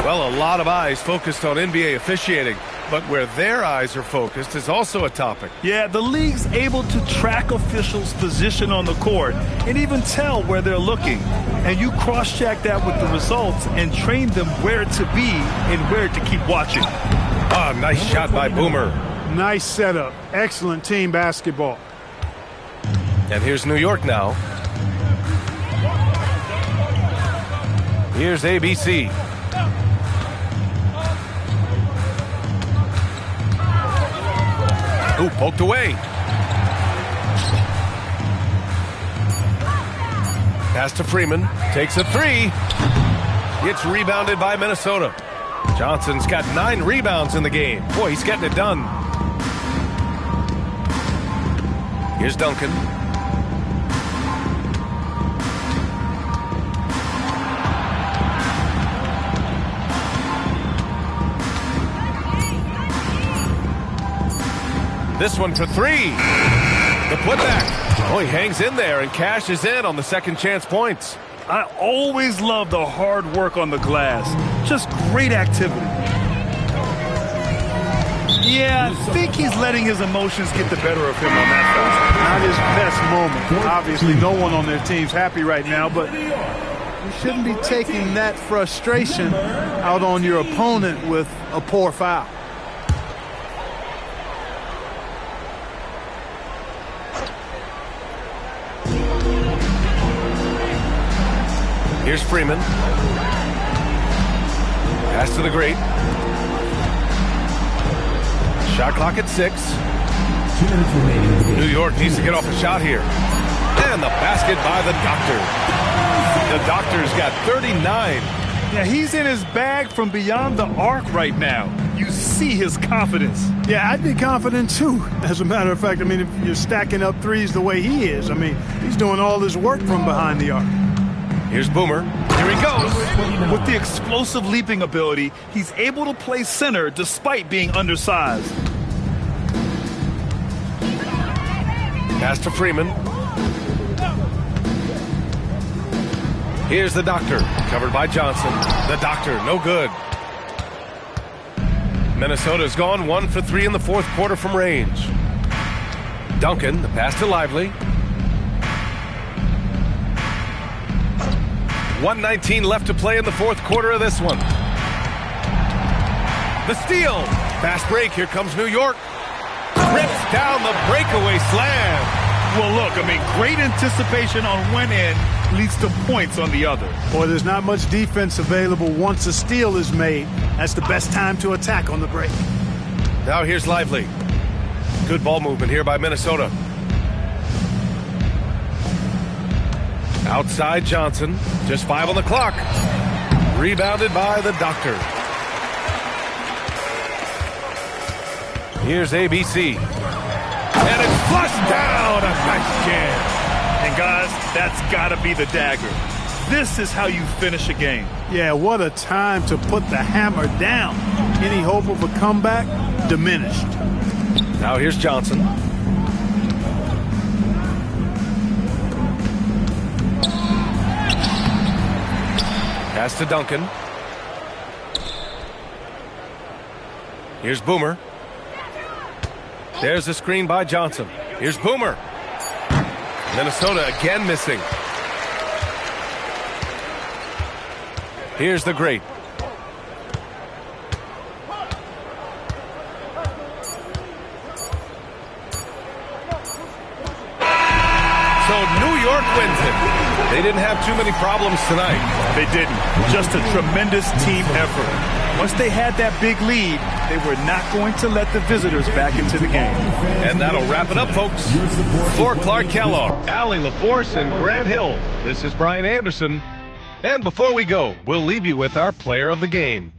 Well, a lot of eyes focused on NBA officiating, but where their eyes are focused is also a topic. Yeah, the league's able to track officials' position on the court and even tell where they're looking. And you cross-check that with the results and train them where to be and where to keep watching. Ah, nice shot by Boomer. Nice setup. Excellent team basketball. And here's New York now. Here's ABC. Ooh, poked away. Pass to Freeman. Takes a three. It's rebounded by Minnesota. Johnson's got 9 rebounds in the game. Boy, he's getting it done. Here's Duncan. This one for 3. The putback. Oh, he hangs in there and cashes in on the second chance points. I always love the hard work on the glass. Just great activity. Yeah, I think he's letting his emotions get the better of him on that Not his best moment. Obviously, no one on their team's happy right now, but you shouldn't be taking that frustration out on your opponent with a poor foul. Here's Freeman. Pass to the great. Shot clock at 6. 2 minutes remaining. New York needs to get off a shot here. And the basket by the Doctor. The Doctor's got 39. Yeah, he's in his bag from beyond the arc right now. You see his confidence. Yeah, I'd be confident too. As a matter of fact, I mean, if you're stacking up threes the way he is, I mean, he's doing all this work from behind the arc. Here's Boomer. Here he goes. With the explosive leaping ability, he's able to play center despite being undersized. Pass to Freeman. Here's the Doctor. Covered by Johnson. The Doctor, no good. Minnesota's gone 1 for 3 in the fourth quarter from range. Duncan, the pass to Lively. 1:19 left to play in the fourth quarter of this one. The steal. Fast break. Here comes New York. Rips down the breakaway slam. Well, look, I mean, great anticipation on one end leads to points on the other. Boy, there's not much defense available once a steal is made. That's the best time to attack on the break. Now here's Lively. Good ball movement here by Minnesota. Outside Johnson. Just 5 on the clock. Rebounded by the Doctor. Here's ABC. And it's flushed down. A nice jam. And guys, that's got to be the dagger. This is how you finish a game. Yeah, what a time to put the hammer down. Any hope of a comeback? Diminished. Now here's Johnson. Pass to Duncan. Here's Boomer. There's a screen by Johnson. Here's Boomer. Minnesota again missing. Here's the great. So New York wins it. They didn't have too many problems tonight. They didn't. Just a tremendous team effort. Once they had that big lead, they were not going to let the visitors back into the game. And that'll wrap it up, folks. For Clark Kellogg, Allie LaForce, and Grant Hill, this is Brian Anderson. And before we go, we'll leave you with our player of the game.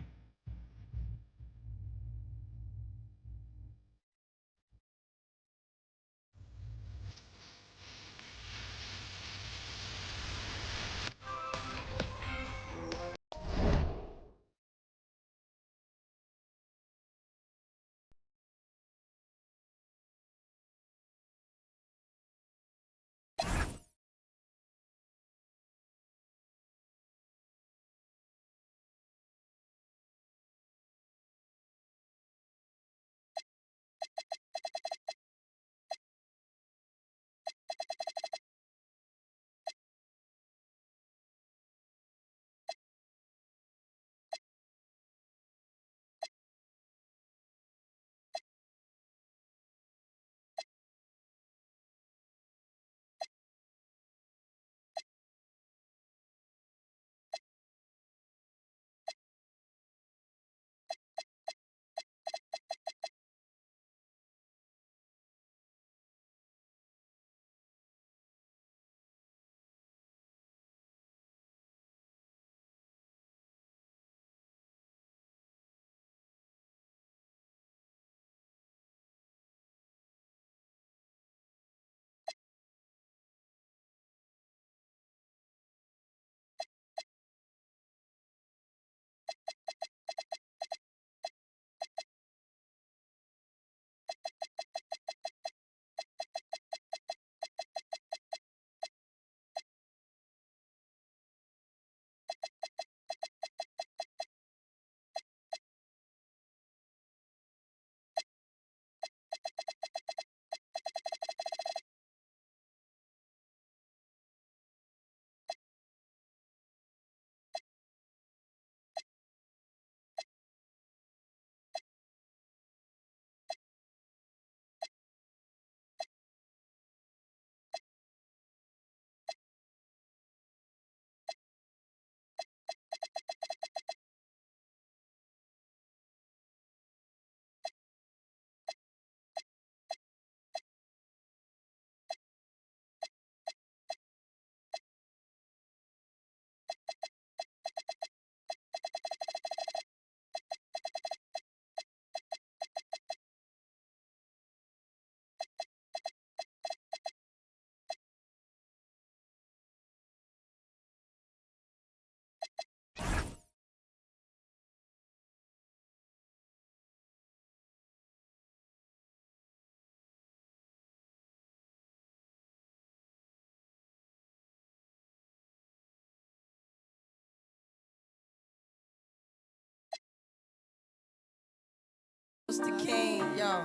the king, yo.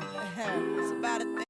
It's about a thing.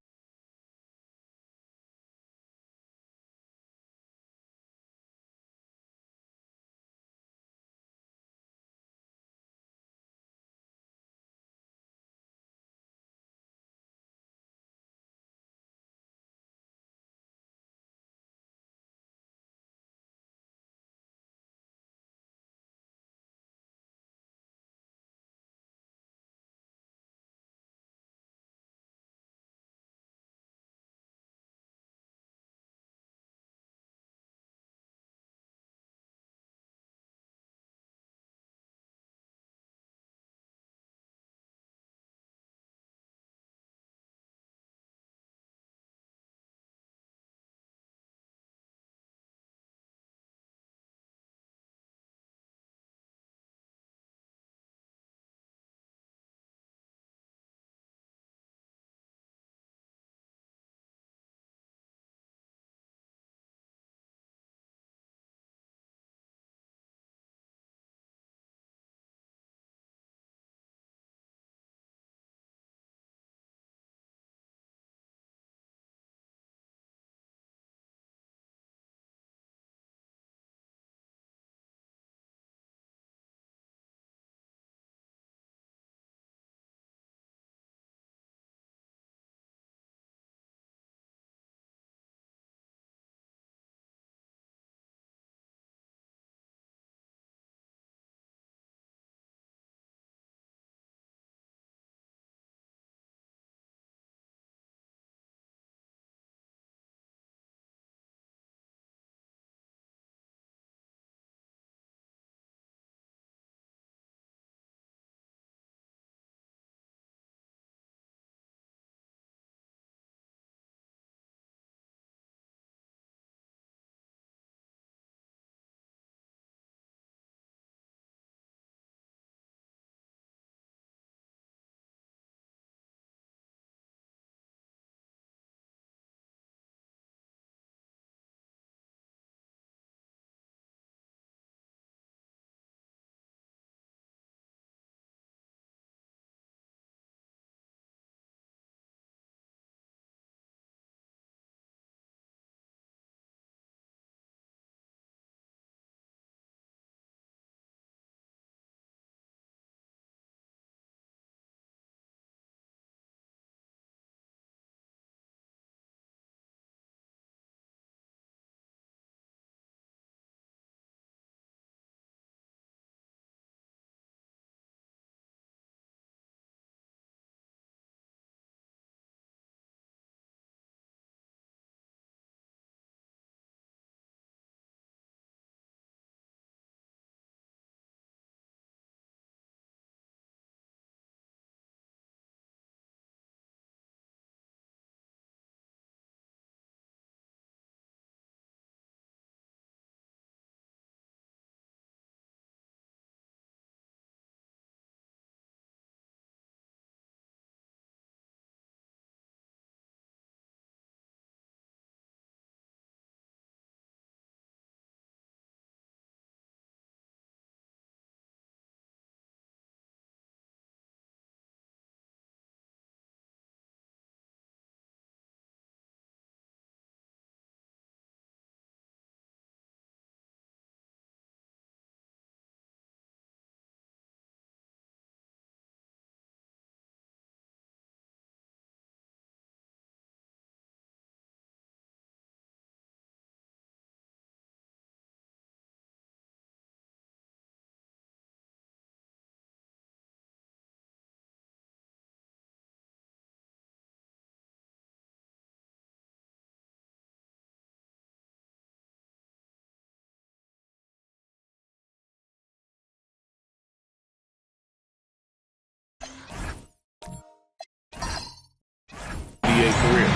Career.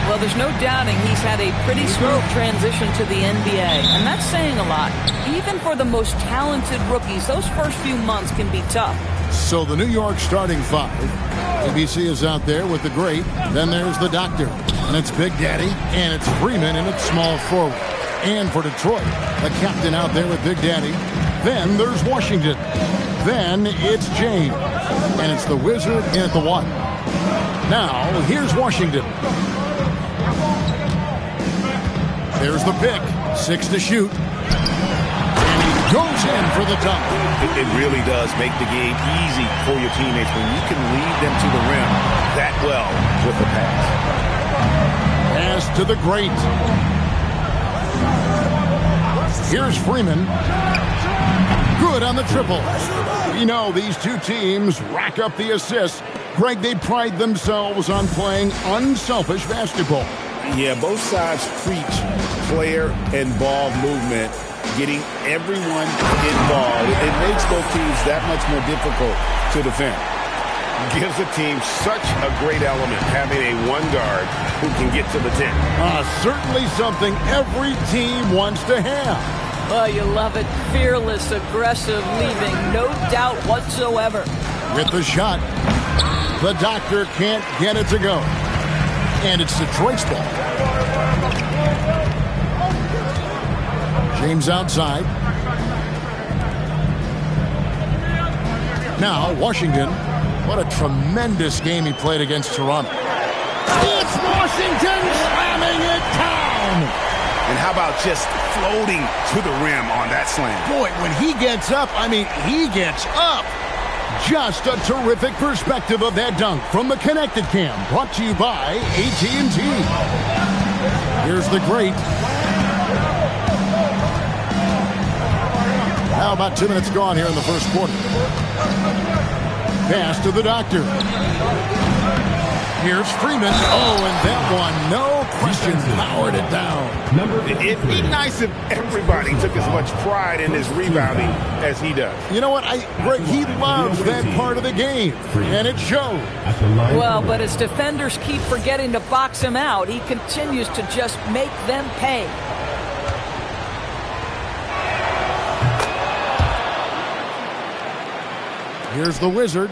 Well, there's no doubting he's had a pretty smooth transition to the NBA, and that's saying a lot. Even for the most talented rookies, those first few months can be tough. So the New York starting five. ABC is out there with the great. Then there's the doctor. And it's Big Daddy. And it's Freeman, and it's small forward. And for Detroit, the captain out there with Big Daddy. Then there's Washington. Then it's James. And it's the Wizard in at the 1. Now, here's Washington. There's the pick. 6 to shoot. And he goes in for the dunk. It really does make the game easy for your teammates when you can lead them to the rim that well with the pass. Pass to the great. Here's Freeman. Good on the triple. We know these two teams rack up the assists. Greg, they pride themselves on playing unselfish basketball. Yeah, both sides preach player and ball movement, getting everyone involved. It makes both teams that much more difficult to defend. Gives the team such a great element, having a one guard who can get to the 10. Certainly something every team wants to have. Oh, you love it. Fearless, aggressive, leaving no doubt whatsoever. With the shot, the doctor can't get it to go. And it's Detroit's ball. James outside. Now, Washington. What a tremendous game he played against Toronto. It's Washington slamming it down. And how about just floating to the rim on that slam? Boy, when he gets up, he gets up. Just a terrific perspective of that dunk from the Connected Cam, brought to you by AT&T. Here's the great. How about 2 minutes gone here in the first quarter? Pass to the doctor. Here's Freeman. Oh, and that one, no question, powered it down. It'd be nice if everybody took as much pride in his rebounding as he does. You know what? He loves that part of the game, and it shows. Well, but as defenders keep forgetting to box him out, he continues to just make them pay. Here's the Wizard.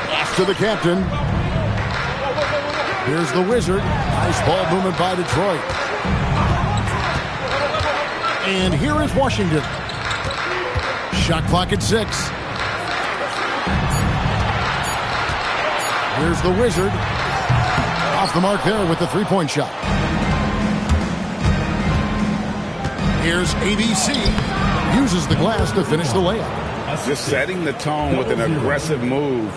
Pass to the captain. Here's the Wizard. Nice ball movement by Detroit. And here is Washington. Shot clock at 6. Here's the Wizard. Off the mark there with the three-point shot. Here's ABC. Uses the glass to finish the layup. Just setting the tone with an aggressive move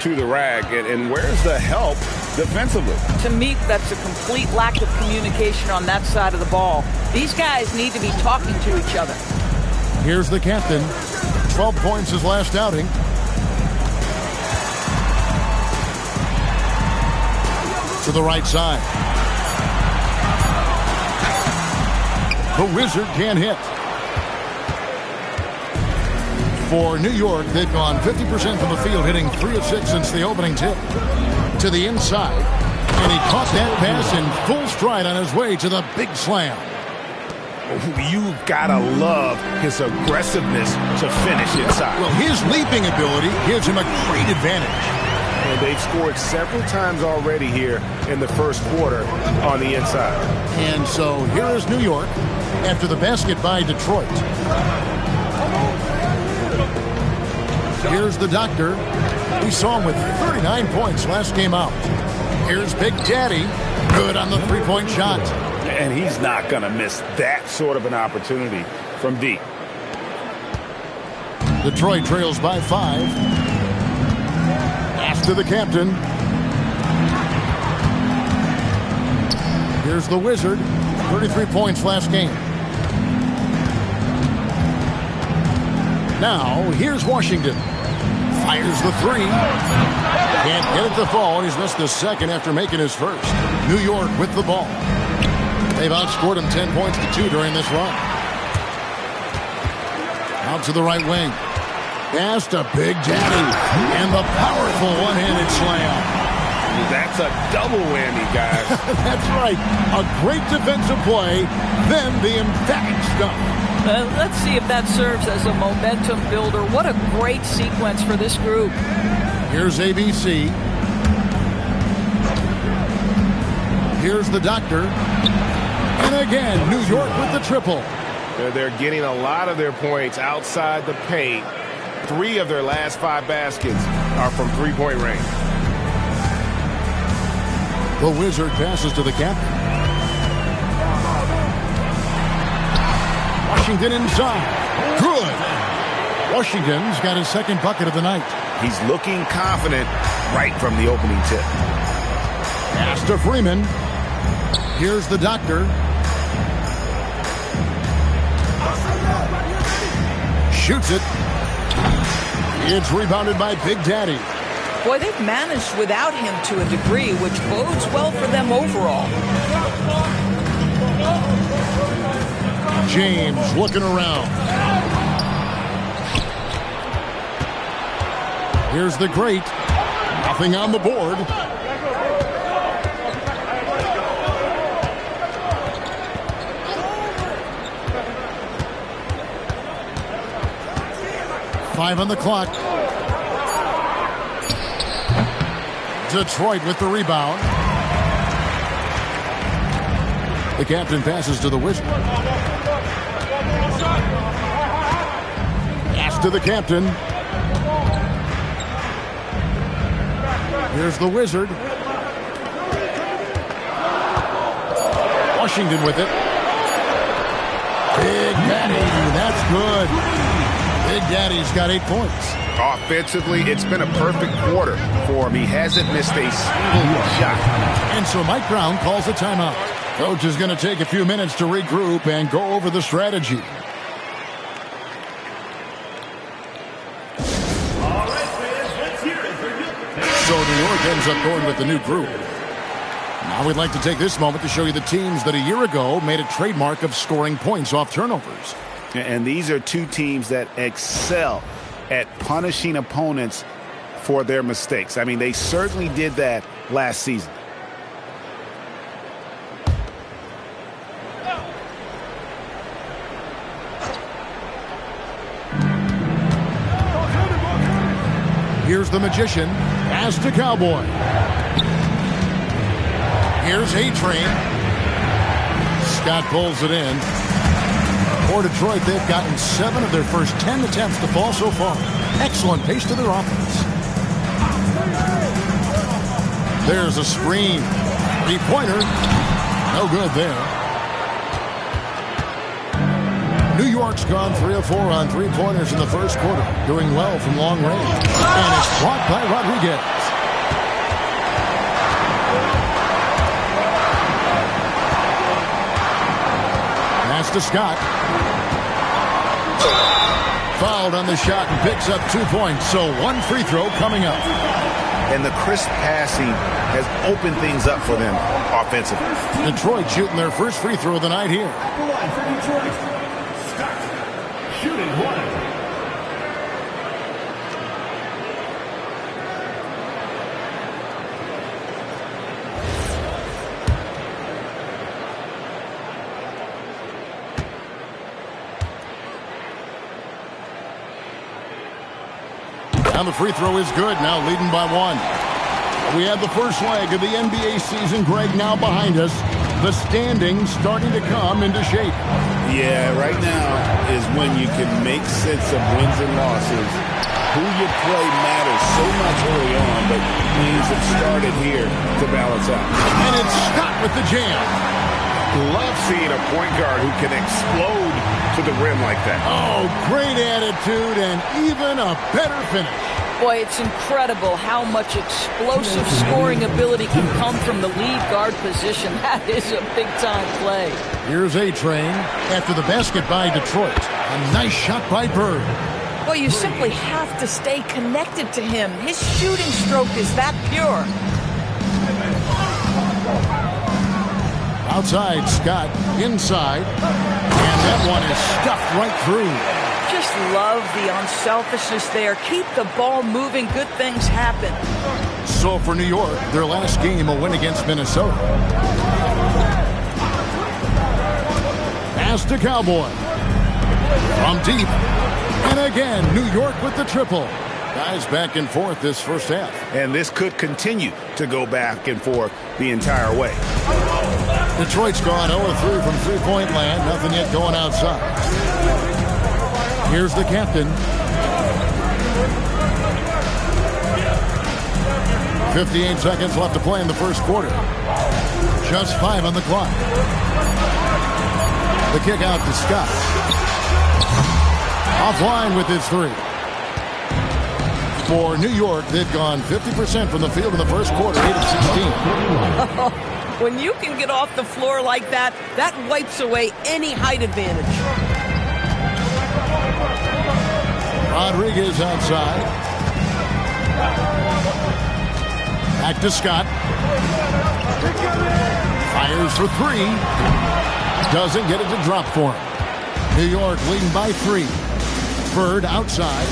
to the rack. And where's the help defensively? To me, that's a complete lack of communication on that side of the ball. These guys need to be talking to each other. Here's the captain. 12 points his last outing. To the right side. The Wizard can't hit. For New York, they've gone 50% from the field, hitting 3 of 6 since the opening tip. To the inside, and he caught that pass in full stride on his way to the big slam. You've got to love his aggressiveness to finish inside. Well, his leaping ability gives him a great advantage. And they've scored several times already here in the first quarter on the inside. And so here is New York after the basket by Detroit. Here's the doctor. We saw him with 39 points last game out. Here's Big Daddy. Good on the three-point shot. And he's not going to miss that sort of an opportunity from deep. Detroit trails by 5. Pass to the captain. Here's the Wizard. 33 points last game. Now, here's Washington. Fires the 3. Can't get it to fall. He's missed the second after making his first. New York with the ball. They've outscored him 10 points to 2 during this run. Out to the right wing. Pass to Big Daddy. And the powerful one-handed slam. That's a double whammy, guys. That's right. A great defensive play, then the emphatic stuff. Let's see if that serves as a momentum builder. What a great sequence for this group. Here's ABC. Here's the doctor. And again, New York with the triple. They're getting a lot of their points outside the paint. 3 of their last 5 baskets are from three-point range. The Wizard passes to the captain. Washington inside. Good. Washington's got his second bucket of the night. He's looking confident right from the opening tip. Pass to Freeman. Here's the doctor. Shoots it. It's rebounded by Big Daddy. Boy, they've managed without him to a degree, which bodes well for them overall. James looking around. Here's the great. Nothing on the board. Five on the clock. Detroit with the rebound. The captain passes to the Wizard. Pass to the captain. Here's the Wizard. Washington with it. Big Daddy, that's good. Big Daddy's got 8 points. Offensively, it's been a perfect quarter for him. He hasn't missed a single shot. And so Mike Brown calls a timeout. Coach is going to take a few minutes to regroup and go over the strategy. So New York ends up going with the new group. Now we'd like to take this moment to show you the teams that a year ago made a trademark of scoring points off turnovers. And these are 2 teams that excel at punishing opponents for their mistakes. I mean, they certainly did that last season. Here's the Magician. Pass to Cowboy. Here's A-Train. Scott pulls it in. For Detroit, they've gotten 7 of their first 10 attempts to fall so far. Excellent pace to their offense. There's a screen. 3-pointer. No good there. New York's gone 3 of 4 on 3-pointers in the first quarter, doing well from long range. And it's blocked by Rodriguez. Pass to Scott. Fouled on the shot and picks up 2 points, so 1 free throw coming up. And the crisp passing has opened things up for them offensively. Detroit shooting their first free throw of the night here. Shooting 1. And the free throw is good, now leading by 1. We have the first leg of the NBA season, Greg, now behind us. The standings starting to come into shape. Yeah, right now is when you can make sense of wins and losses. Who you play matters so much early on, but things have started here to balance out. And it's Scott with the jam. Love seeing a point guard who can explode to the rim like that. Oh, great attitude and even a better finish. Boy, it's incredible how much explosive scoring ability can come from the lead guard position. That is a big-time play. Here's A-Train after the basket by Detroit. A nice shot by Bird. Well, you simply have to stay connected to him. His shooting stroke is that pure. Outside, Scott. Inside. And that one is stuffed right through. Just love the unselfishness there. Keep the ball moving. Good things happen. So for New York, their last game, a win against Minnesota. Pass to Cowboy. From deep. And again, New York with the triple. Guys back and forth this first half. And this could continue to go back and forth the entire way. Detroit's gone 0-3 from three-point land. Nothing yet going outside. Here's the captain. 58 seconds left to play in the first quarter. Just 5 on the clock. The kick out to Scott. Offline with his 3. For New York, they've gone 50% from the field in the first quarter, 8 of 16. When you can get off the floor like that, that wipes away any height advantage. Rodriguez outside. Back to Scott. Fires for 3. Doesn't get it to drop for him. New York leading by 3. Bird outside.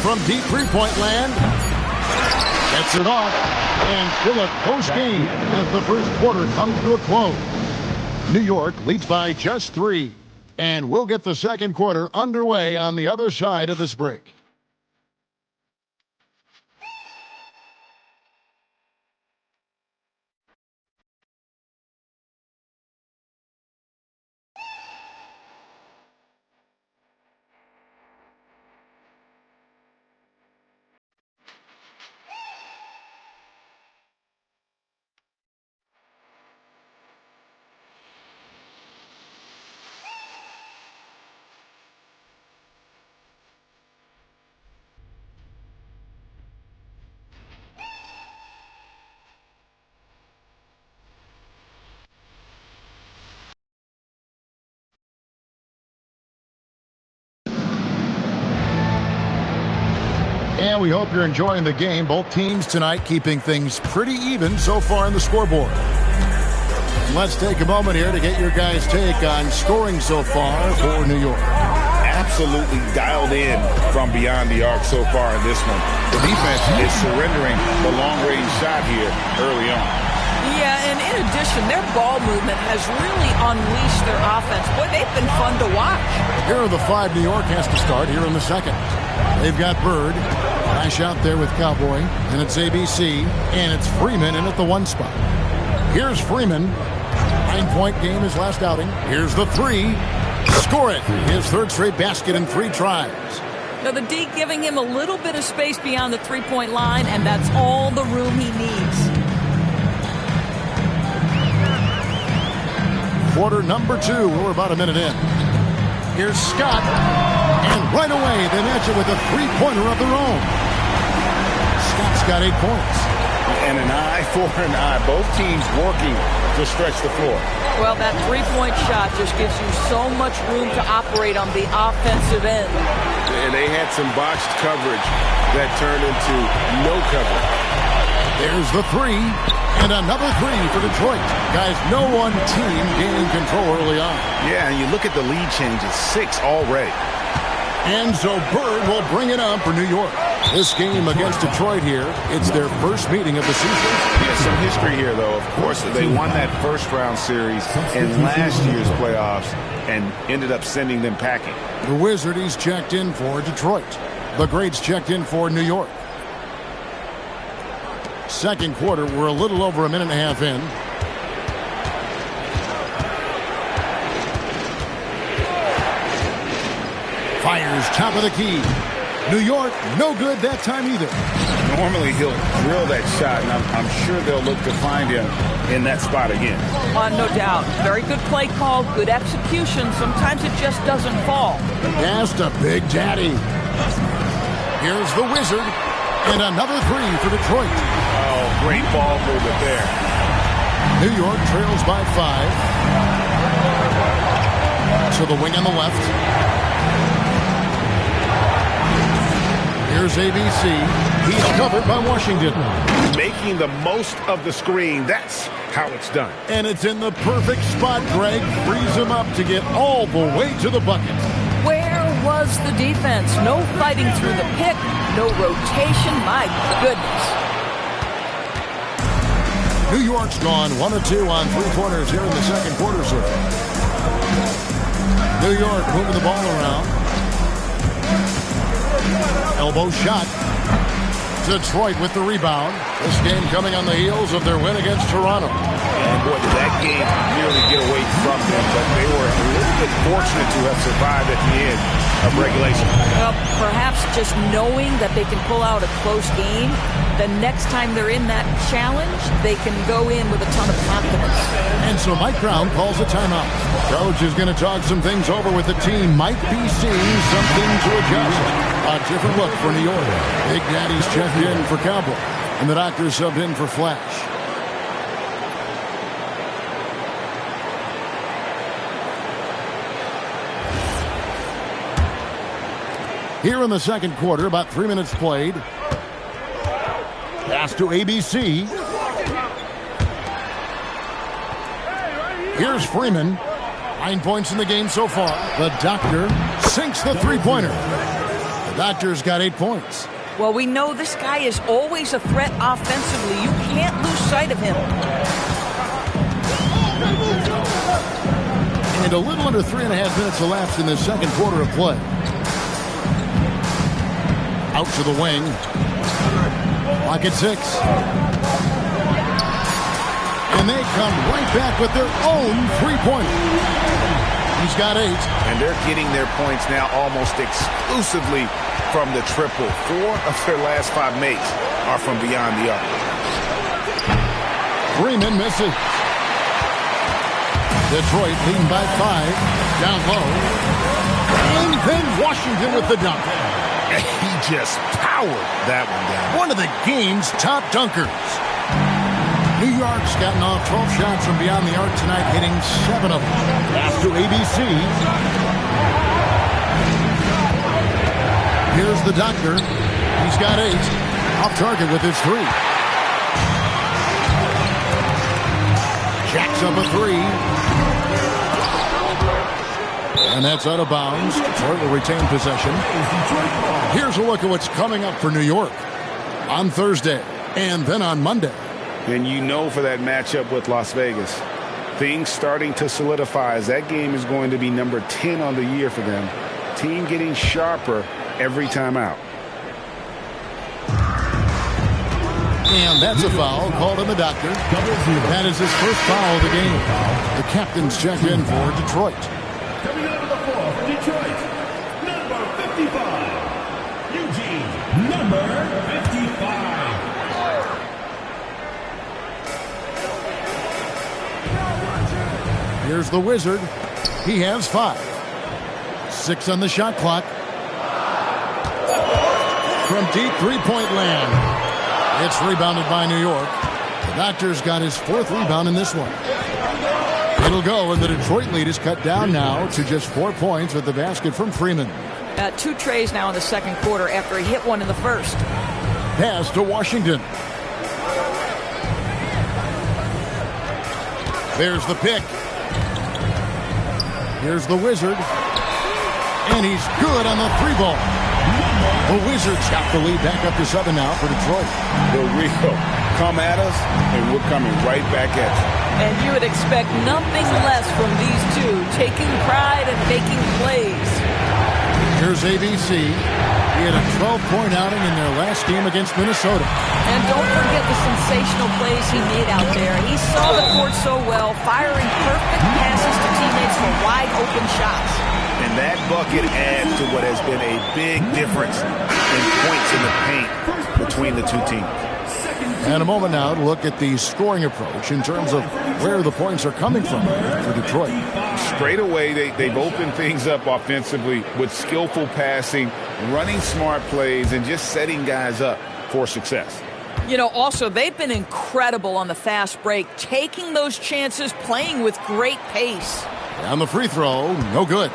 From deep three-point land. Gets it off. And still a close game as the first quarter comes to a close. New York leads by just 3. And we'll get the second quarter underway on the other side of this break. And we hope you're enjoying the game. Both teams tonight keeping things pretty even so far in the scoreboard. Let's take a moment here to get your guys' take on scoring so far for New York. Absolutely dialed in from beyond the arc so far in this one. The defense is surrendering the long-range shot here early on. Yeah, and in addition, their ball movement has really unleashed their offense. Boy, they've been fun to watch. Here are the 5 New York has to start here in the second. They've got Bird. Nice out there with Cowboy. And it's ABC. And it's Freeman in at the 1 spot. Here's Freeman. 9-point game his last outing. Here's the 3. Score it. His 3rd straight basket in 3 tries. Now the D giving him a little bit of space beyond the 3-point line, and that's all the room he needs. Quarter number 2. We're about a minute in. Here's Scott. And right away, they match it with a 3-pointer of their own. Scott's got 8 points. And an eye for an eye. Both teams working to stretch the floor. Well, that 3-point shot just gives you so much room to operate on the offensive end. And they had some botched coverage that turned into no coverage. There's the 3. And another 3 for Detroit. Guys, no one team gaining control early on. Yeah, and you look at the lead changes, 6 already. And so Bird will bring it on for New York. This game against Detroit here, it's their first meeting of the season. Yeah, some history here, though. Of course, they won that first-round series in last year's playoffs and ended up sending them packing. The Wizards checked in for Detroit. The Greats checked in for New York. Second quarter, we're a little over a minute and a half in. Fires top of the key. New York, no good that time either. Normally he'll drill that shot, and I'm sure they'll look to find him in that spot again. No doubt. Very good play call, good execution. Sometimes it just doesn't fall. That's the Big Daddy. Here's the Wizard. And another 3 for Detroit. Oh, great ball movement there. New York trails by 5. To the wing on the left. Here's ABC. He's covered by Washington. Making the most of the screen. That's how it's done. And it's in the perfect spot, Greg. Frees him up to get all the way to the bucket. Where was the defense? No fighting through the pick. No rotation. My goodness. New York's gone 1 of 2 on three-pointers here in the second quarter. So New York moving the ball around. Elbow shot. Detroit with the rebound. This game coming on the heels of their win against Toronto. And boy, did that game nearly get away from them, but they were a little bit fortunate to have survived at the end of regulation. Well, perhaps just knowing that they can pull out a close game, the next time they're in that challenge, they can go in with a ton of confidence. And so Mike Brown calls a timeout. Coach is going to talk some things over with the team. Might be seeing something to adjust. A different look for New York. Big Daddy's checked in for Cowboy, and the doctor subbed in for Flash. Here in the second quarter, about 3 minutes played. Pass to ABC. Here's Freeman. 9 points in the game so far. The doctor sinks the three-pointer. The doctor's got 8 points. Well, we know this guy is always a threat offensively. You can't lose sight of him. And a little under 3.5 minutes elapsed in the second quarter of play. Out to the wing. Clock at 6. And they come right back with their own three-pointer. He's got 8. And they're getting their points now almost exclusively from the triple. 4 of their last 5 makes are from beyond the arc. Freeman misses. Detroit leading by 5. Down low. And then Washington with the dunk. He just powered that one down. One of the game's top dunkers. New York's gotten off 12 shots from beyond the arc tonight, hitting 7 of them. Pass to ABC. Here's the doctor. He's got 8. Off target with his 3. Jacks up a 3. And that's out of bounds. Detroit will retain possession. Here's a look at what's coming up for New York on Thursday and then on Monday. And you know, for that matchup with Las Vegas, things starting to solidify as that game is going to be number 10 on the year for them. Team getting sharper every time out. And that's a foul called on the doctor. That is his first foul of the game. The captain's checked in for Detroit. Coming out of the floor for Detroit, number 55. Eugene, number 55. Here's the Wizard. He has 5. 6 on the shot clock. From deep three-point land. It's rebounded by New York. The doctor's got his 4th rebound in this one. It'll go, and the Detroit lead is cut down now to just 4 points with the basket from Freeman. 2 trays now in the second quarter after he hit one in the first. Pass to Washington. There's the pick. Here's the Wizard. And he's good on the 3-ball. The Wizards got the lead back up to 7 now for Detroit. The real come at us, and we're coming right back at you. And you would expect nothing less from these two, taking pride and making plays. Here's ABC. He had a 12-point outing in their last game against Minnesota. And don't forget the sensational plays he made out there. He saw the court so well, firing perfect passes to teammates for wide-open shots. And that bucket adds to what has been a big difference in points in the paint between the two teams. And a moment now to look at the scoring approach in terms of where the points are coming from for Detroit. Straight away, they've opened things up offensively with skillful passing, running smart plays, and just setting guys up for success. You know, also, they've been incredible on the fast break, taking those chances, playing with great pace. On the free throw, no good.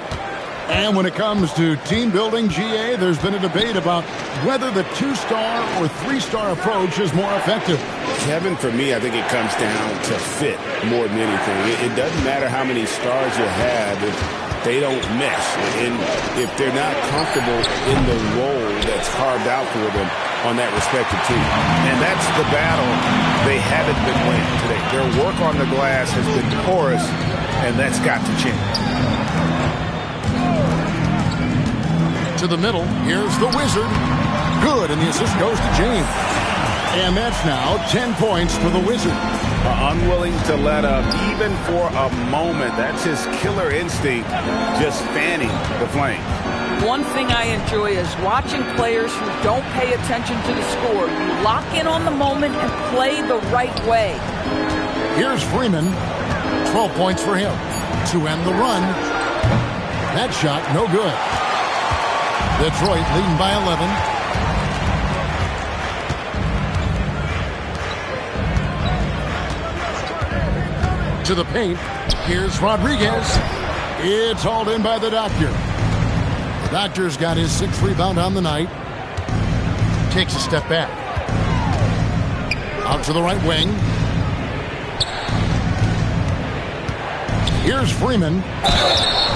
And when it comes to team building, GA, there's been a debate about whether the 2-star or 3-star approach is more effective. Kevin, for me, I think it comes down to fit more than anything. It doesn't matter how many stars you have if they don't mesh. And if they're not comfortable in the role that's carved out for them, on that respective team. And that's the battle they haven't been winning today. Their work on the glass has been porous, and that's got to change. To the middle, here's the Wizard. Good, and the assist goes to James. And that's now 10 points for the Wizard. Unwilling to let up, even for a moment. That's his killer instinct, just fanning the flame. One thing I enjoy is watching players who don't pay attention to the score. You lock in on the moment and play the right way. Here's Freeman. 12 points for him to end the run. That shot, no good. Detroit leading by 11. To the paint. Here's Rodriguez. It's hauled in by the Doctor. The Doctor's got his 6th rebound on the night. Takes a step back. Out to the right wing. Here's Freeman.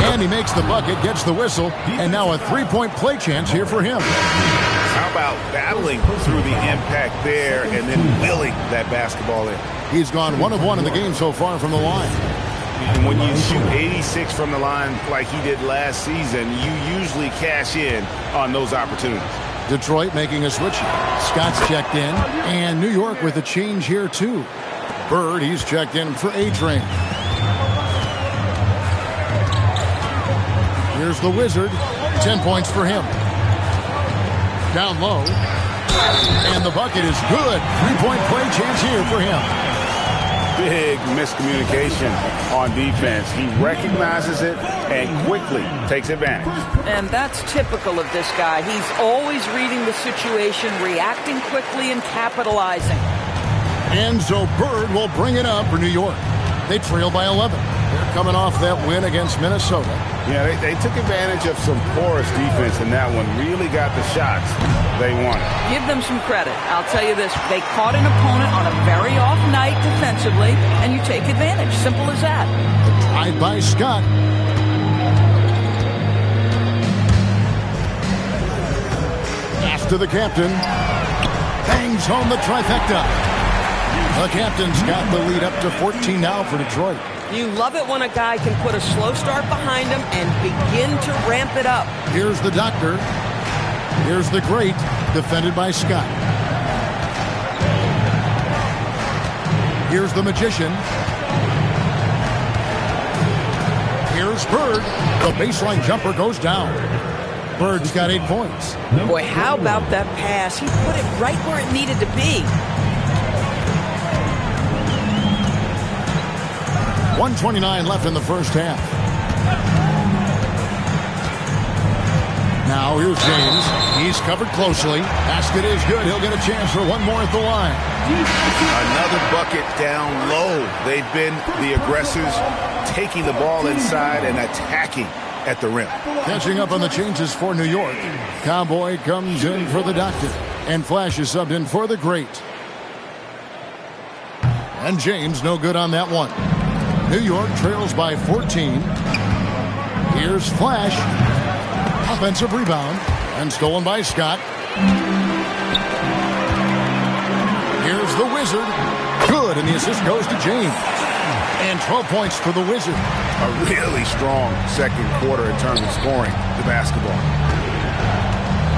And he makes the bucket, gets the whistle, and now a 3-point play chance here for him. How about battling through the impact there and then willing that basketball in? He's gone 1 of 1 in the game so far from the line. And when you shoot 86 from the line like he did last season, you usually cash in on those opportunities. Detroit making a switch. Scott's checked in, and New York with a change here too. Bird, he's checked in for A-Train. Here's the Wizard. 10 points for him. Down low. And the bucket is good. 3-point play chance here for him. Big miscommunication on defense. He recognizes it and quickly takes advantage. And that's typical of this guy. He's always reading the situation, reacting quickly, and capitalizing. And so Bird will bring it up for New York. They trail by 11. They're coming off that win against Minnesota. Yeah, they took advantage of some porous defense in that one. Really got the shots they wanted. Give them some credit. I'll tell you this. They caught an opponent on a very off night defensively, and you take advantage. Simple as that. Tied by Scott. Pass to the captain. Bangs home the trifecta. The captain's got the lead up to 14 now for Detroit. You love it when a guy can put a slow start behind him and begin to ramp it up. Here's the Doctor. Here's the Great, defended by Scott. Here's the Magician. Here's Bird. The baseline jumper goes down. Bird's got 8 points. Boy, how about that pass? He put it right where it needed to be. 1:29 left in the first half. Now here's James. He's covered closely. Basket is good. He'll get a chance for one more at the line. Another bucket down low. They've been the aggressors, taking the ball inside and attacking at the rim. Catching up on the changes for New York. Cowboy comes in for the Doctor. And Flash is subbed in for the Great. And James no good on that one. New York trails by 14. Here's Flash. Offensive rebound. And stolen by Scott. Here's the Wizard. Good, and the assist goes to James. And 12 points for the Wizard. A really strong second quarter in terms of scoring the basketball.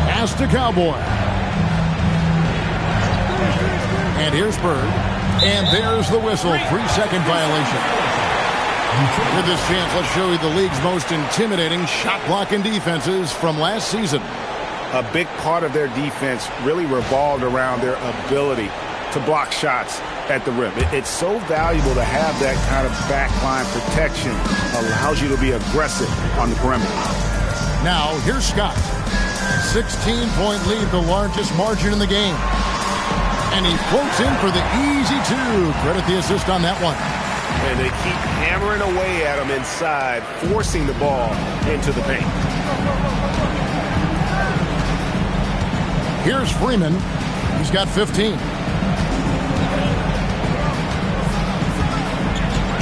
Pass to Cowboy. And here's Bird. And there's the whistle. 3-second violation. With this chance, let's show you the league's most intimidating shot blocking defenses from last season. A big part of their defense really revolved around their ability to block shots at the rim. It's so valuable to have that kind of backline protection. Allows you to be aggressive on the perimeter. Now, here's Scott. 16-point lead, the largest margin in the game. And he floats in for the easy two. Credit the assist on that one. And they keep hammering away at him inside, forcing the ball into the paint. Here's Freeman. He's got 15.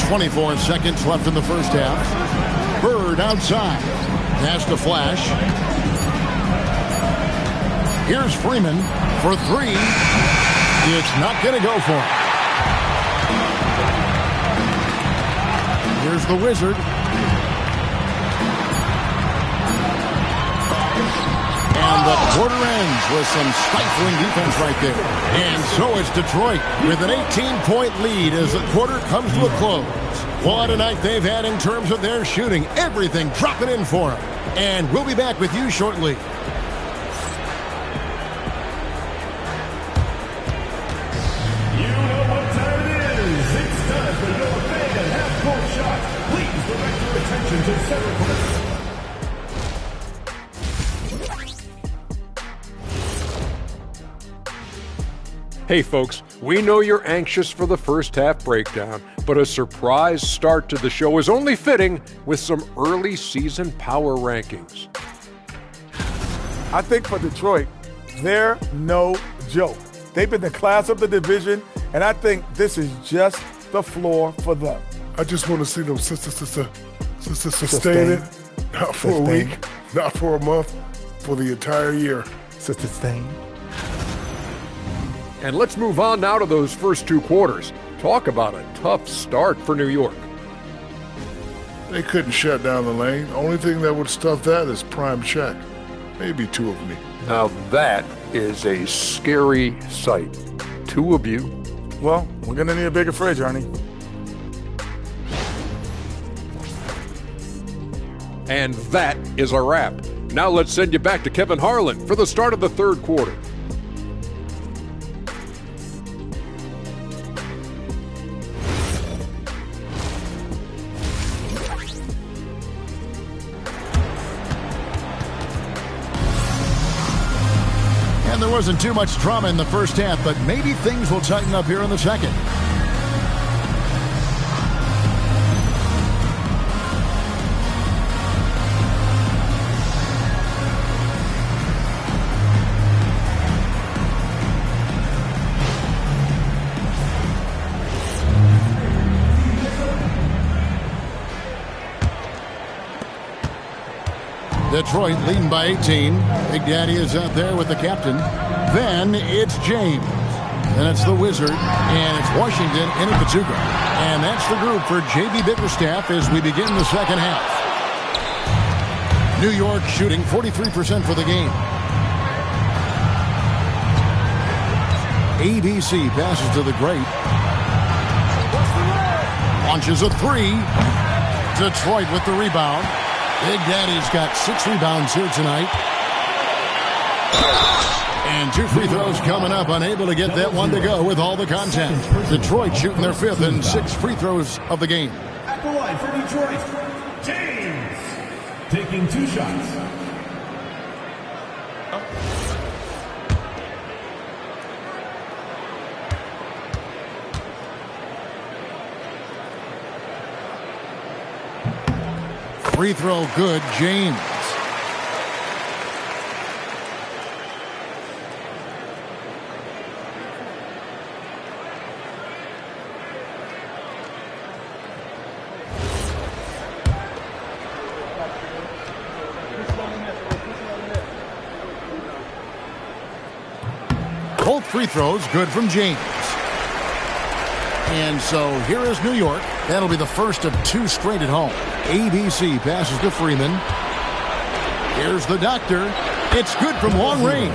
24 seconds left in the first half. Bird outside. Pass to Flash. Here's Freeman. For three. It's not going to go for him. Here's the Wizard. And the quarter ends with some stifling defense right there. And so it's Detroit with an 18-point lead as the quarter comes to a close. What a night they've had in terms of their shooting. Everything dropping in for them. And we'll be back with you shortly. You know what time it is. It's time for your fan half-court shot. Please direct your attention to center court. Hey folks, we know you're anxious for the first half breakdown, but a surprise start to the show is only fitting with some early season power rankings. I think for Detroit, they're no joke. They've been the class of the division, and I think this is just the floor for them. I just want to see them sustain it, not for a week, not for a month, for the entire year. Sustain. And let's move on now to those first two quarters. Talk about a tough start for New York. They couldn't shut down the lane. Only thing that would stuff that is prime check. Maybe two of me. Now that is a scary sight. Two of you. Well, we're going to need a bigger fridge, Ernie. And that is a wrap. Now let's send you back to Kevin Harlan for the start of the third quarter. And there wasn't too much drama in the first half, but maybe things will tighten up here in the second. Detroit leading by 18. Big Daddy is out there with the captain. Then it's James. Then it's the Wizard. And it's Washington in at Pachuca. And that's the group for J.B. Bickerstaff as we begin the second half. New York shooting 43% for the game. ABC passes to the Great. Launches a three. Detroit with the rebound. Big Daddy's got 6 rebounds here tonight. And 2 free throws coming up. Unable to get that one to go with all the contact. Detroit shooting their 5th and 6 free throws of the game. At the line for Detroit, James. Taking 2 shots. Free throw good, James. Both free throws good from James. And so here is New York. That'll be the first of 2 straight at home. ABC passes to Freeman. Here's the Doctor. It's good from long range.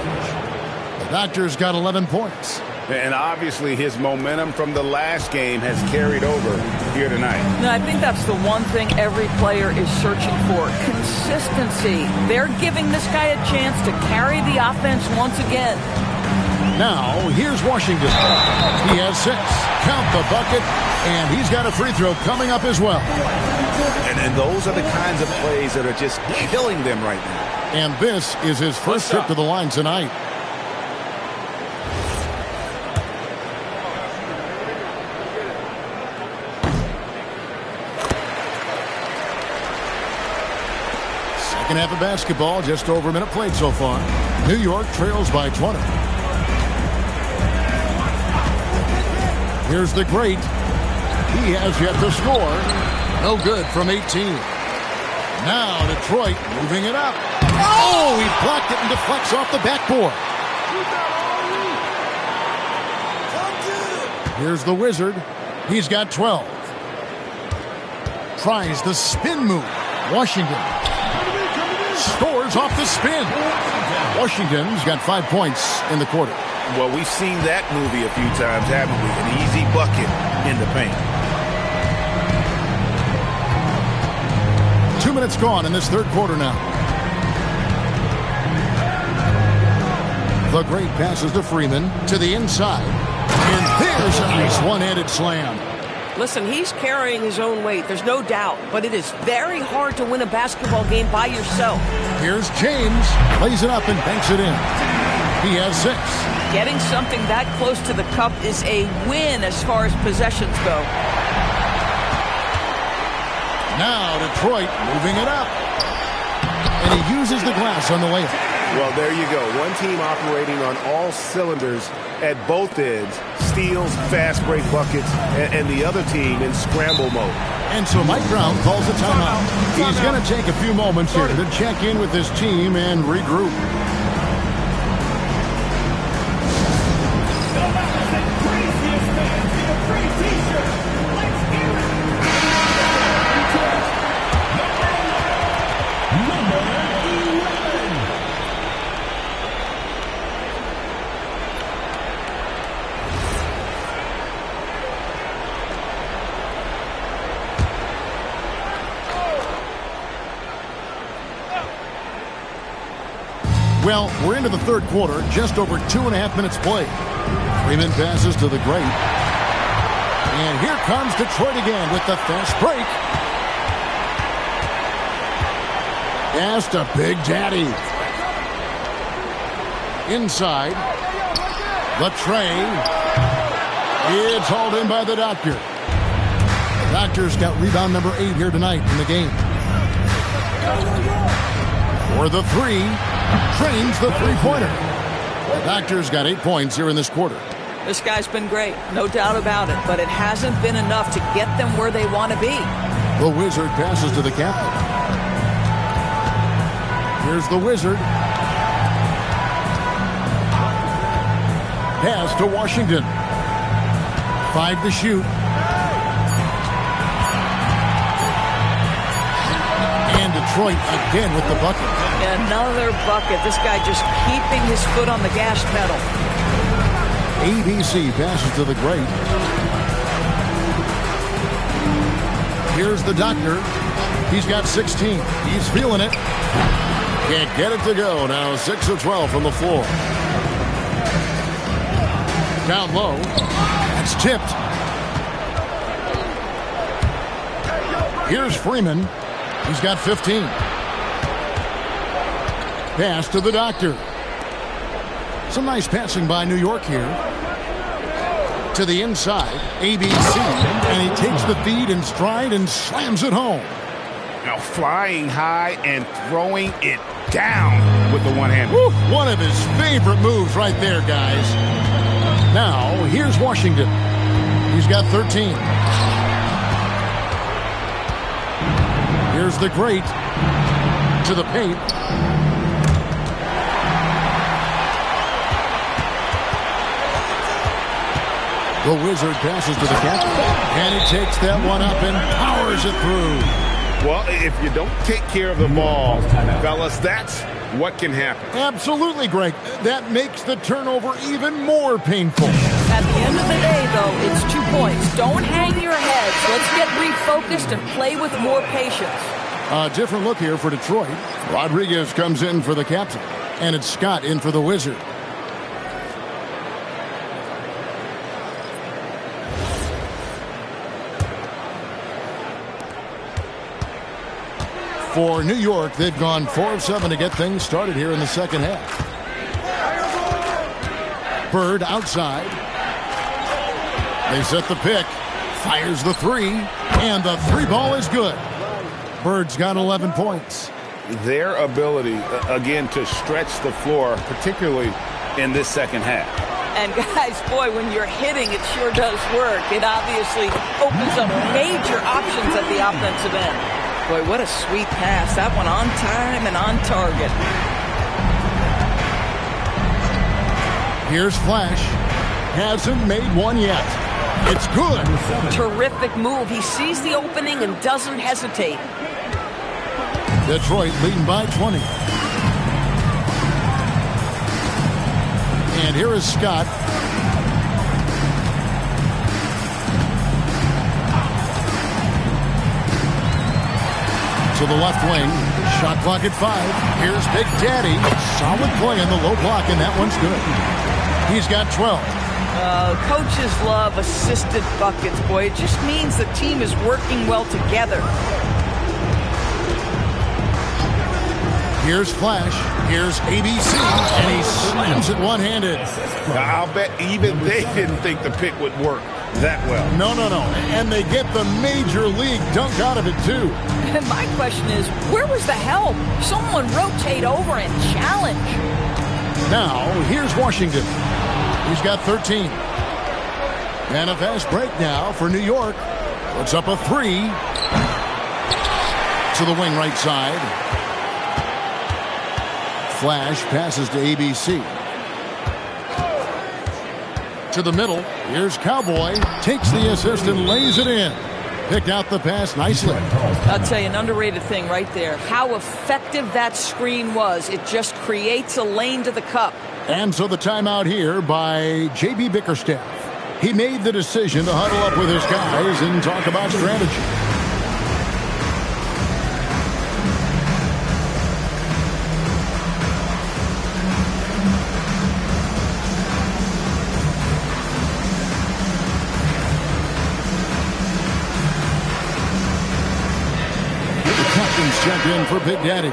The Doctor's got 11 points. And obviously his momentum from the last game has carried over here tonight. No, I think that's the one thing every player is searching for. Consistency. They're giving this guy a chance to carry the offense once again. Now, here's Washington. He has 6. Count the bucket. And he's got a free throw coming up as well. And those are the kinds of plays that are just killing them right now. And this is his first trip to the line tonight. Second half of basketball, just over a minute played so far. New York trails by 20. Here's the Great. He has yet to score. No good from 18. Now Detroit moving it up. Oh, he blocked it and deflects off the backboard. Here's the Wizard. He's got 12. Tries the spin move. Washington scores off the spin. Washington's got 5 points in the quarter. Well, we've seen that movie a few times, haven't we? An easy bucket in the paint. 2 minutes gone in this third quarter now. The Great passes to Freeman to the inside. And there's a nice one-handed slam. Listen, he's carrying his own weight. There's no doubt. But it is very hard to win a basketball game by yourself. Here's James. Lays it up and banks it in. He has 6. Getting something that close to the cup is a win as far as possessions go. Now Detroit moving it up. And he uses the glass on the way. Well, there you go. One team operating on all cylinders at both ends. Steals, fast break buckets, and the other team in scramble mode. And so Mike Brown calls a timeout. He's going to take a few moments here to check in with his team and regroup. Well, we're into the third quarter, just over 2.5 minutes played. Freeman passes to the Great. And here comes Detroit again with the fast break. Pass to Big Daddy. Inside. The tray. It's hauled in by the Doctor. The Doctor's got rebound number 8 here tonight in the game. For the 3. Trains the three-pointer. The Doctor's got 8 points here in this quarter. This guy's been great, no doubt about it, but it hasn't been enough to get them where they want to be. The Wizard passes to the captain. Here's the Wizard. Pass to Washington. 5 to shoot. And Detroit again with the bucket. Another bucket. This guy just keeping his foot on the gas pedal. ABC passes to the Great. Here's the Doctor. He's got 16. He's feeling it. Can't get it to go. Now 6 of 12 from the floor. Down low. It's tipped. Here's Freeman. He's got 15. Pass to the Doctor. Some nice passing by New York here. To the inside, ABC, and he takes the feed in stride and slams it home. Now flying high and throwing it down with the one-hand. One of his favorite moves right there, guys. Now, here's Washington. He's got 13. Here's the Great. To the paint. The Wizard passes to the captain. And he takes that one up and powers it through. Well, if you don't take care of the ball, fellas, that's what can happen. Absolutely, Greg. That makes the turnover even more painful. At the end of the day, though, it's 2 points. Don't hang your heads. Let's get refocused and play with more patience. A different look here for Detroit. Rodriguez comes in for the captain. And it's Scott in for the Wizard. For New York, they've gone 4 of 7 to get things started here in the second half. Bird outside. They set the pick. Fires the 3. And the 3 ball is good. Bird's got 11 points. Their ability, again, to stretch the floor, particularly in this second half. And guys, boy, when you're hitting, it sure does work. It obviously opens up major options at the offensive end. Boy, what a sweet pass. That one on time and on target. Here's Flash. Hasn't made one yet. It's good. Terrific move. He sees the opening and doesn't hesitate. Detroit leading by 20. And here is Scott. To the left wing. Shot clock at 5. Here's Big Daddy. Solid play on the low block, and that one's good. He's got 12. Coaches love assisted buckets, boy. It just means the team is working well together. Here's Flash. Here's ABC. And he slams it one-handed. I'll bet even they didn't think the pick would work that well. No. And they get the major league dunk out of it, too. My question is, where was the help? Someone rotate over and challenge. Now, here's Washington. He's got 13. And a fast break now for New York. Puts up a 3. To the wing right side. Flash passes to ABC. To the middle. Here's Cowboy. Takes the assist and lays it in. Picked out the pass nicely. I'll tell you, an underrated thing right there. How effective that screen was. It just creates a lane to the cup. And so the timeout here by J.B. Bickerstaff. He made the decision to huddle up with his guys and talk about strategy. Checked in for Big Daddy.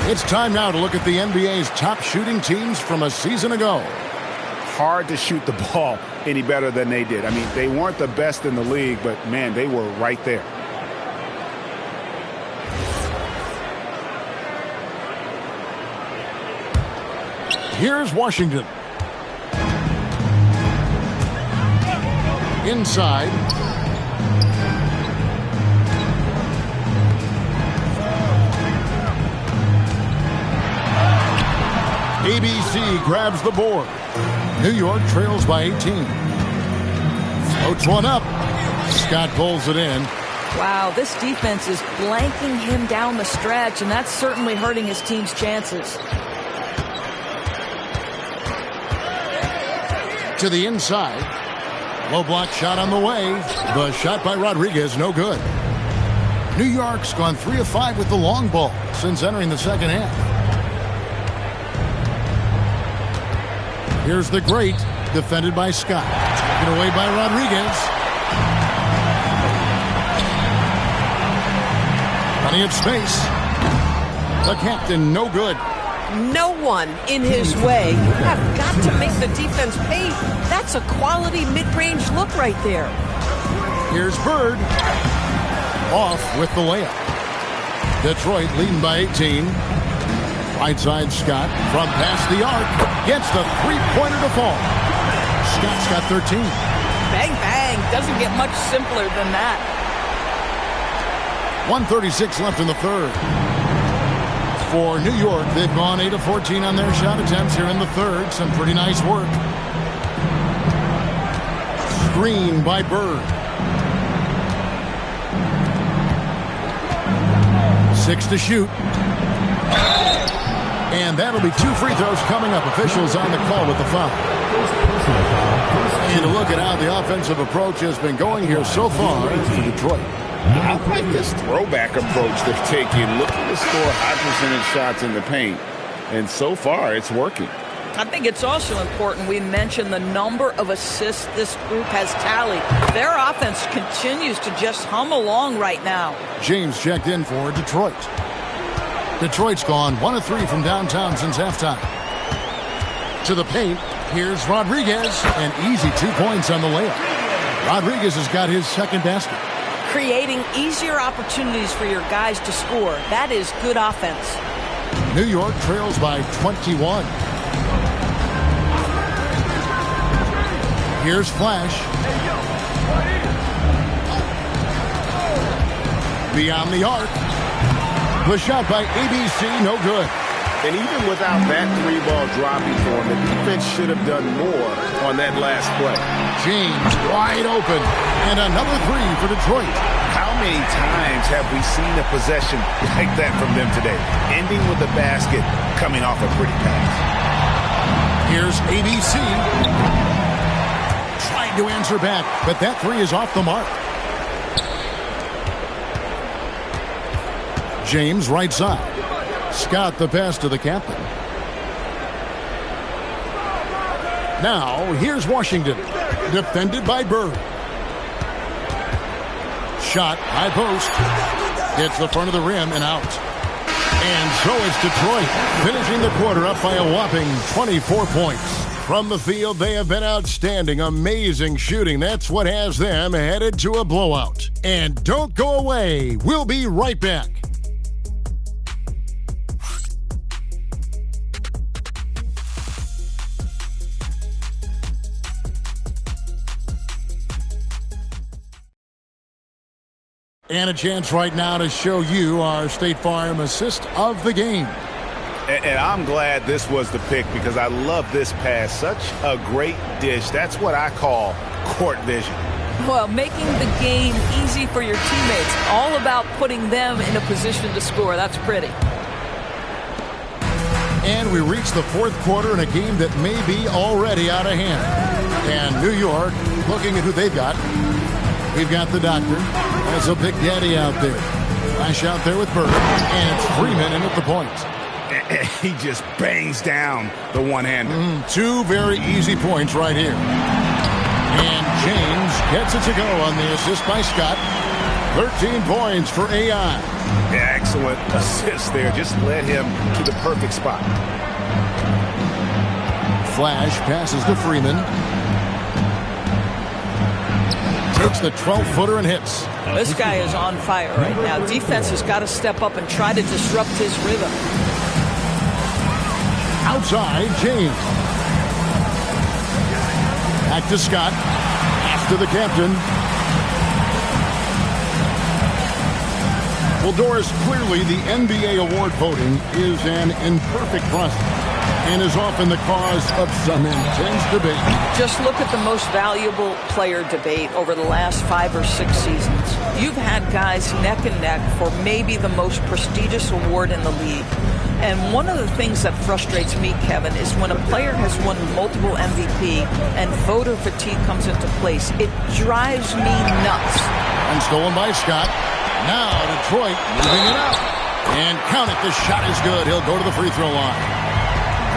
It's time now to look at the NBA's top shooting teams from a season ago. Hard to shoot the ball any better than they did. I mean, they weren't the best in the league, but, man, they were right there. Here's Washington. Inside. ABC grabs the board. New York trails by 18. Floats one up. Scott pulls it in. Wow, this defense is blanking him down the stretch, and that's certainly hurting his team's chances. To the inside. Low block shot on the way. The shot by Rodriguez, no good. New York's gone 3 of 5 with the long ball since entering the second half. Here's the great, defended by Scott. Taken away by Rodriguez. Plenty of space. The captain, no good. No one in his way. You have got to make the defense pay. That's a quality mid-range look right there. Here's Bird. Off with the layup. Detroit leading by 18. Right side Scott from past the arc. Gets the three-pointer to fall. Scott's got 13. Bang, bang. Doesn't get much simpler than that. 1:36 left in the third. For New York, they've gone 8 of 14 on their shot attempts here in the third. Some pretty nice work. Screen by Bird. 6 to shoot. And that'll be 2 free throws coming up. Officials on the call with the foul. And a look at how the offensive approach has been going here so far for Detroit. I like this throwback approach they're taking. Looking to score high percentage shots in the paint. And so far, it's working. I think it's also important we mention the number of assists this group has tallied. Their offense continues to just hum along right now. James checked in for Detroit. Detroit's gone 1 of 3 from downtown since halftime. To the paint, here's Rodriguez. An easy 2 points on the layup. Rodriguez has got his second basket. Creating easier opportunities for your guys to score. That is good offense. New York trails by 21. Here's Flash. Beyond the arc. The shot by ABC, no good. And even without that 3-ball dropping for him, the defense should have done more on that last play. James wide open, and another 3 for Detroit. How many times have we seen a possession like that from them today, ending with a basket coming off a pretty pass? Here's ABC. Trying to answer back, but that 3 is off the mark. James right side. Scott the pass to the captain. Now here's Washington, defended by Bird. Shot, high post. Hits the front of the rim and out. And so it's Detroit, finishing the quarter up by a whopping 24 points. From the field, they have been outstanding. Amazing shooting. That's what has them headed to a blowout. And don't go away. We'll be right back. And a chance right now to show you our State Farm assist of the game. And I'm glad this was the pick because I love this pass. Such a great dish. That's what I call court vision. Well, making the game easy for your teammates. All about putting them in a position to score. That's pretty. And we reach the fourth quarter in a game that may be already out of hand. And New York, looking at who they've got. We've got the doctor. There's a big daddy out there. Flash out there with Bird. And it's Freeman in at the point. He just bangs down the one-hander. 2 very easy points right here. And James gets it to go on the assist by Scott. 13 points for AI. Excellent assist there. Just led him to the perfect spot. Flash passes to Freeman. Takes the 12-footer and hits. This guy is on fire right now. Defense has got to step up and try to disrupt his rhythm. Outside, James. Back to Scott. Pass to the captain. Well, Doris, clearly the NBA award voting is an imperfect process and is often the cause of some intense debate. Just look at the most valuable player debate over the last 5 or 6 seasons. You've had guys neck and neck for maybe the most prestigious award in the league. And one of the things that frustrates me, Kevin, is when a player has won multiple MVP and voter fatigue comes into place. It drives me nuts. And stolen by Scott. Now Detroit moving it up. And count it, the shot is good. He'll go to the free throw line.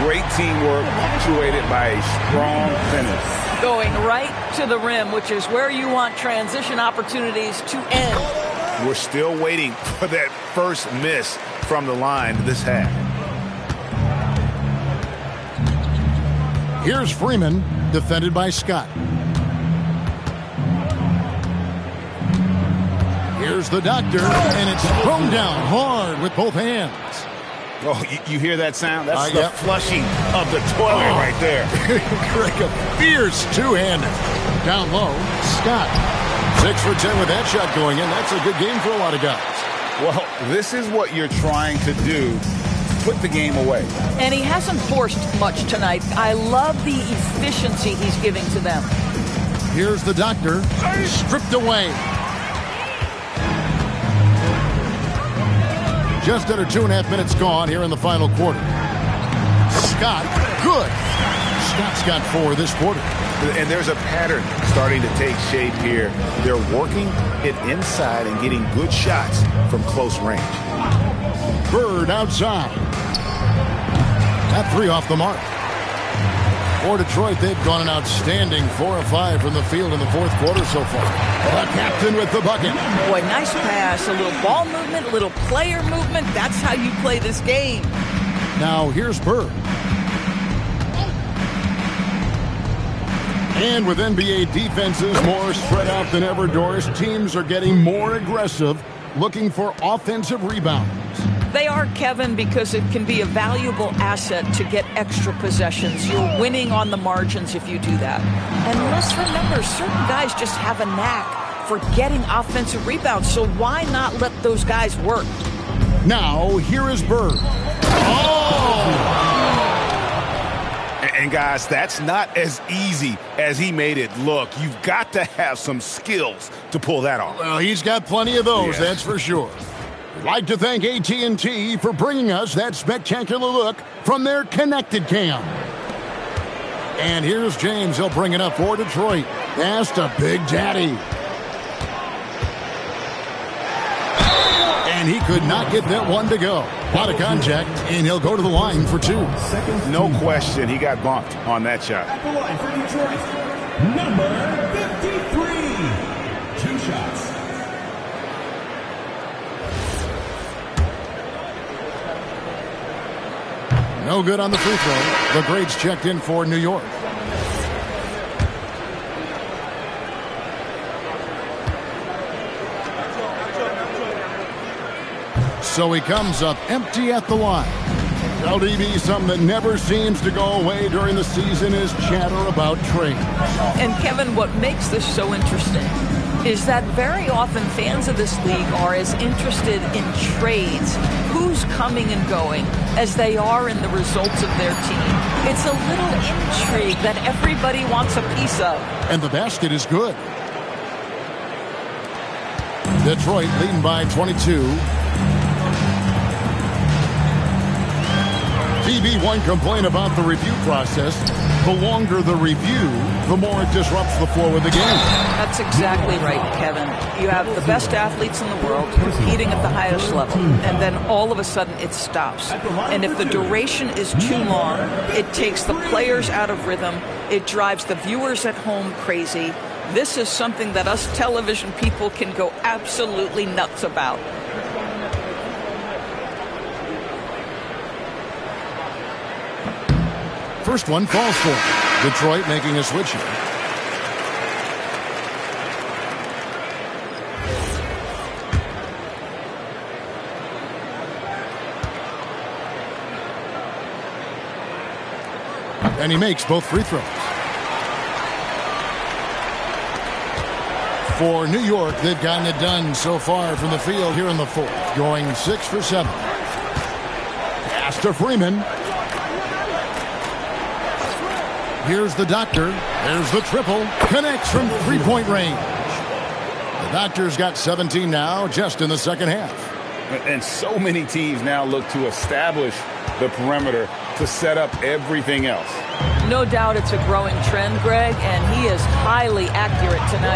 Great teamwork, punctuated by a strong finish. Going right to the rim, which is where you want transition opportunities to end. We're still waiting for that first miss from the line this half. Here's Freeman, defended by Scott. Here's the doctor, and it's thrown down hard with both hands. Oh, you hear that sound? That's the flushing of the toilet right there. Greg, a fierce two-hander. Down low, Scott. 6 for 10 with that shot going in. That's a good game for a lot of guys. Well, this is what you're trying to do. Put the game away. And he hasn't forced much tonight. I love the efficiency he's giving to them. Here's the doctor. Stripped away. Just under 2.5 minutes gone here in the final quarter. Scott, good. Scott's got 4 this quarter. And there's a pattern starting to take shape here. They're working it inside and getting good shots from close range. Bird outside. That 3 off the mark. For Detroit, they've gone an outstanding 4 of 5 from the field in the fourth quarter so far. The captain with the bucket. Boy, nice pass. A little ball movement, a little player movement. That's how you play this game. Now here's Bird. And with NBA defenses more spread out than ever, Doris, teams are getting more aggressive, looking for offensive rebounds. They are, Kevin, because it can be a valuable asset to get extra possessions. You're winning on the margins if you do that. And let's remember, certain guys just have a knack for getting offensive rebounds, so why not let those guys work? Now, here is Bird. Oh! And guys, that's not as easy as he made it look. You've got to have some skills to pull that off. Well, he's got plenty of those, that's for sure. We'd like to thank AT&T for bringing us that spectacular look from their connected cam. And here's James. He'll bring it up for Detroit. That's to Big Daddy. And he could not get that one to go. Out of contact, and he'll go to the line for 2. No question, he got bumped on that shot. At the line for Detroit, number 53. 2 shots. No good on the free throw. The grades checked in for New York. So he comes up empty at the line. LDB, something that never seems to go away during the season is chatter about trades. And Kevin, what makes this so interesting is that very often fans of this league are as interested in trades, who's coming and going, as they are in the results of their team. It's a little intrigue that everybody wants a piece of. And the basket is good. Detroit leading by 22. TB, one complaint about the review process. The longer the review, the more it disrupts the flow of the game. That's exactly right, Kevin. You have the best athletes in the world competing at the highest level, and then all of a sudden it stops. And if the duration is too long, it takes the players out of rhythm. It drives the viewers at home crazy. This is something that us television people can go absolutely nuts about. First one falls for him. Detroit making a switch here. And he makes both free throws. For New York, they've gotten it done so far from the field here in the fourth, going 6 for 7. Pass to Freeman. Here's the Doctor. There's the triple. Connects from three-point range. The Doctor's got 17 now, just in the second half. And so many teams now look to establish the perimeter to set up everything else. No doubt it's a growing trend, Greg, and he is highly accurate tonight.